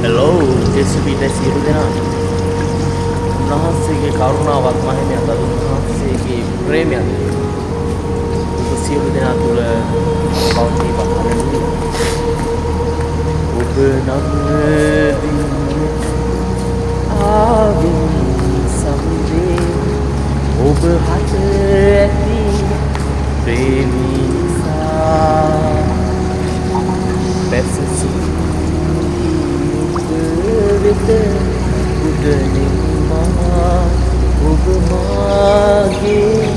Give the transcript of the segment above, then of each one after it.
Hello, JCB සියලු දෙනාට උන්වහන්සේගේ කරුණාවත් මහිමයත් අද උන්වහන්සේගේ ප්‍රේමයත් ඔබ සියලු දෙනා තුළ පවතිවා. හලෙලුයා. ඔබ නම් ආවින් සම්දේ ඔබ හට ඇති ප්‍රේමීසා පැසසි උඩනිමා ඔබ මාගේ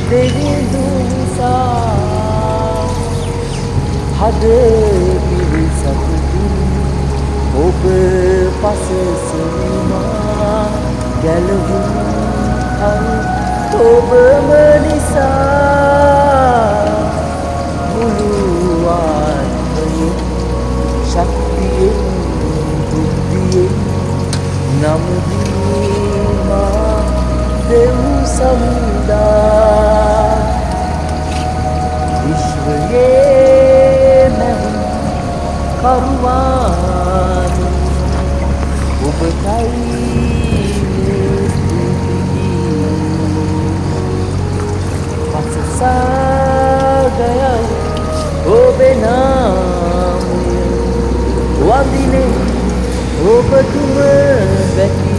දෙවිඳු නිසා හද පිරිසතුටින් ඔබ පසසෙනවා ගැලවුම් ඔබම නිසා මුළු ආත්මයේ ශක්තියෙන් නමදීමා දෙව් සමුදා විශ්වයේ මැහුම් කරුවාන ඔබටයි පසසාගයව ඔබේ නාමය වඳිනේ ඔබ තුම වැකි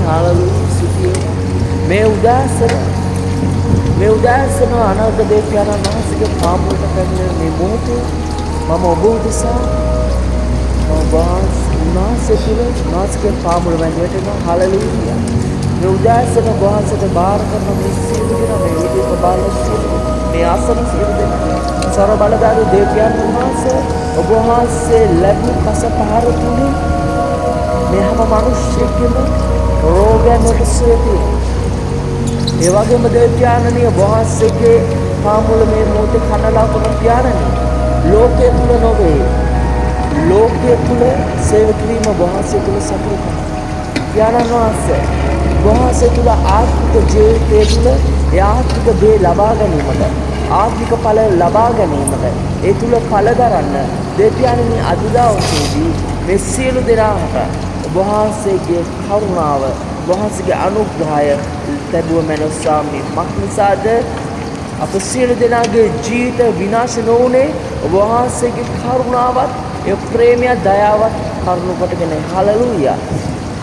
හලලු සිටියේ මේ උදාසන අනාගත දේශයන් වහන්සේගේ පාමුලට පැමිණෙන මේ මොහොතේ මම ඔබ උදෙසා උන්වහන්සේගේ පාමුල වැඳ හලලුයා මේ උදාසන වහන්සේට බාර කරන මේ සියලු දෙනා මේ විදිහට බාලසිය මේ ආසන සියලු දෙනා සර බලදාරු දේවයන් වහන්සේ ඔබ වහන්සේ ලැබු කස පහර තුලින් මේ හැම මිනිස්සෙකම රෝගයන් වලට සුවය. ඒ වගේම දෙවියන්ණිය වහන්සේගේ පාමුල මේ මොහොතේ කනලා කරන පියාණනි ලෝකයේ තුල නොවේ. ලෝකයේ තුල සේව කිරීම වහන්සේ තුල සතුටු පියාණන් වහන්සේ තුල ආත්මික ජීවිතයේ තුල ඒ ආත්මික දේ ලබා ගැනීමට ආත්මික ඵල ලබා ගැනීමට ඒ තුල ඵල දරන්න දෙවියන්ණි අද දවසේදී මේ සියලු දෙනාට වහන්සේගේ කරුණාව වහන්සේගේ අනුග්‍රහය ලැබුව මැනව ස්වාමී මක්නිසාද අප සියලු දෙනාගේ ජීවිත විනාශ නොවුනේ වහන්සේගේ කරුණාවත් ඒ ප්‍රේමය දයාවත් කරුණ කොටගෙන හලෙලූයා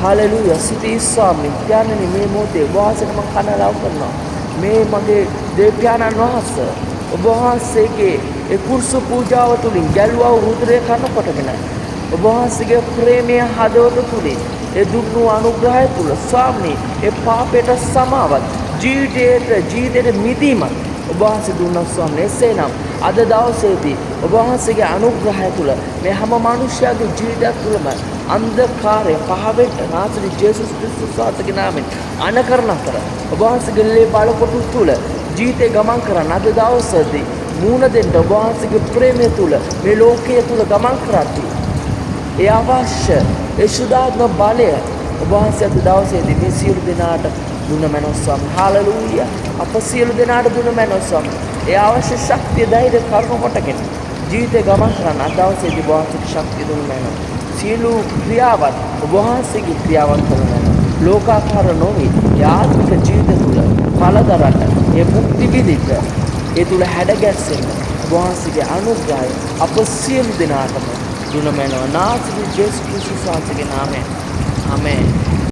හලෙලූයා සිතී ස්වාමී ඥානනි මේ මොහොතේ වහන්සේට මම කනලාව කරනවා මේ මගේ දෙවියන්න් වහන්සේ ඔබ වහන්සේගේ ඒ කුර්සු පූජාව තුලින් ගැලුවා රුධිරය කන කොටගෙන ඔබ වහන්සේගේ ප්‍රේමය හදවත තුලින් ඒ දුන්නු අනුග්‍රහය තුල ස්වාමී ඒ පාපයට සමාවත් ජීවිතයට මිදීමත් ඔබ වහන්සේ දුන්නා ස්වාමී එසේනම් අද දවසේදී ඔබ වහන්සේගේ අනුග්‍රහය තුල මේ හැම මිනිසයාගේ ජීවිතය තුළම අන්ධකාරය පහවෙට නාසරි ජේසුස් ක්‍රිස්තුස් වහන්සේගේ නාමයෙන් අනකරණ කර ඔබ වහන්සේගේ ලේ බලකොටු තුල ජීවිතේ ගමන් කරන අද දවසේදී මූණ දෙන්න ඔබ වහන්සේගේ ප්‍රේමය තුල මේ ලෝකයේ තුල ගමන් කරද්දී ඒ අවශ්‍ය ඒ සුදාත්ම බලය ඔබ වහන්සේ අද දවසේදී මේ සියලු දෙනාට දුන්න මැනව ස්වාමී හලෙලූයා අප සියලු දෙනාට දුන්න මැනව ස්වාමී ඒ අවශ්‍ය ශක්තිය ධෛර්ය කරුණ කොටගෙන ජීවිතේ ගමන් කරන අද දවසේදී ඔබ වහන්සේට ශක්තිය දුන්න මැනව සියලු ක්‍රියාවත් ඔබ වහන්සේගේ ක්‍රියාවන් කරන ලෝකාකාර නොවේ යාත්මික ජීවිත තුළ ඵලදරට ඒ මුක්ති විදිත ඒ තුළ හැඩගැස්සෙන්න ඔබ වහන්සේගේ අනුග්‍රහය අප සියලු දෙනාටම දුන මැනව නාසරේ ජේසුස් ක්‍රිස්තුස් වහන්සේගේ නාමයෙන් ආමේන්